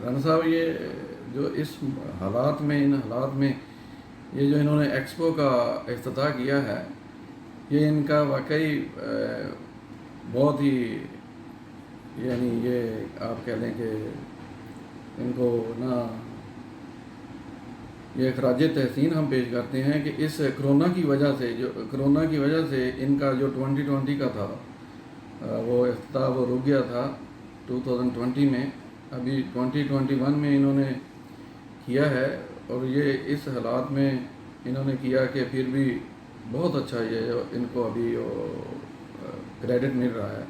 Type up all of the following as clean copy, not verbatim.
رانا صاحب یہ جو اس حالات میں ان حالات میں یہ جو انہوں نے ایکسپو کا افتتاح کیا ہے یہ ان کا واقعی بہت ہی یعنی یہ آپ کہہ لیں کہ ان کو نا یہ خراج تحسین ہم پیش کرتے ہیں کہ اس کرونا کی وجہ سے ان کا جو 2020 کا تھا وہ افتتاح وہ رک گیا تھا 2020 میں. ابھی 2021 میں انہوں نے کیا ہے اور یہ اس حالات میں انہوں نے کیا کہ پھر بھی بہت اچھا یہ ان کو ابھی کریڈٹ مل رہا ہے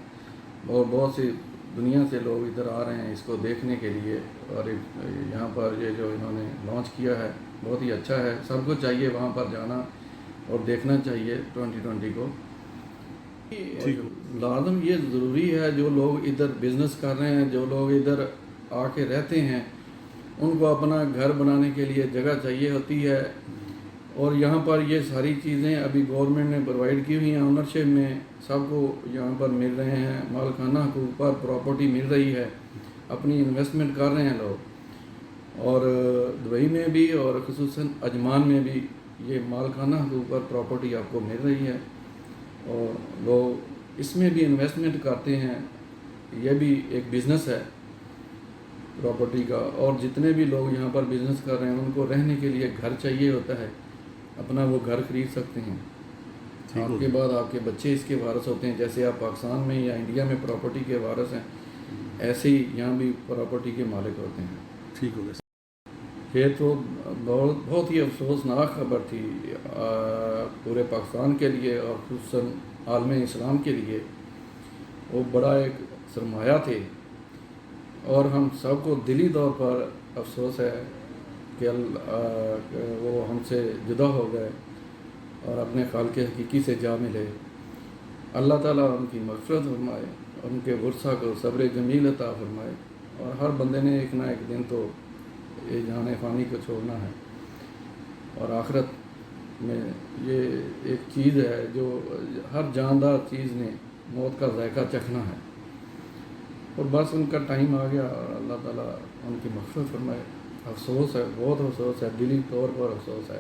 اور بہت سی دنیا سے لوگ ادھر آ رہے ہیں اس کو دیکھنے کے لیے. اور یہاں پر یہ جو انہوں نے لانچ کیا ہے بہت ہی اچھا ہے. سب کو چاہیے وہاں پر جانا اور دیکھنا چاہیے 2020 کو. لازم یہ ضروری ہے جو لوگ ادھر بزنس کر رہے ہیں جو لوگ ادھر آ کے رہتے ہیں ان کو اپنا گھر بنانے کے لیے جگہ چاہیے ہوتی ہے. اور یہاں پر یہ ساری چیزیں ابھی گورنمنٹ نے پرووائڈ کی ہوئی ہیں اونرشپ میں سب کو یہاں پر مل رہے ہیں. مالکانہ حقوق پر پراپرٹی مل رہی ہے. اپنی انویسٹمنٹ کر رہے ہیں لوگ. اور دبئی میں بھی اور خصوصاً عجمان میں بھی یہ مالکانہ حقوق پر پراپرٹی آپ کو مل رہی ہے اور لوگ اس میں بھی انویسٹمنٹ کرتے ہیں. یہ بھی ایک بزنس ہے پراپرٹی کا. اور جتنے بھی لوگ یہاں پر بزنس کر رہے ہیں ان کو رہنے کے لیے گھر چاہیے ہوتا ہے. اپنا وہ گھر خرید سکتے ہیں. آپ کے بعد آپ کے بچے اس کے وارث ہوتے ہیں. جیسے آپ پاکستان میں یا انڈیا میں پراپرٹی کے وارث ہیں ایسے ہی یہاں بھی پراپرٹی کے مالک ہوتے ہیں. ٹھیک ہو گیا. یہ تو بہت ہی افسوسناک خبر تھی پورے پاکستان کے لیے اور خصوصاً عالم اسلام کے لیے. وہ بڑا ایک سرمایہ تھے اور ہم سب کو دلی طور پر افسوس ہے کہ وہ ہم سے جدا ہو گئے اور اپنے خالق حقیقی سے جا ملے. اللہ تعالیٰ ان کی مغفرت فرمائے ان کے ورثہ کو صبر جمیل عطا فرمائے. اور ہر بندے نے ایک نہ ایک دن تو یہ جہان فانی کو چھوڑنا ہے اور آخرت میں یہ ایک چیز ہے جو ہر جاندار چیز نے موت کا ذائقہ چکھنا ہے. اور بس ان کا ٹائم آ گیا اور اللہ تعالیٰ ان کی مغفرت فرمائے. افسوس ہے, بہت افسوس ہے, دلی طور پر افسوس ہے.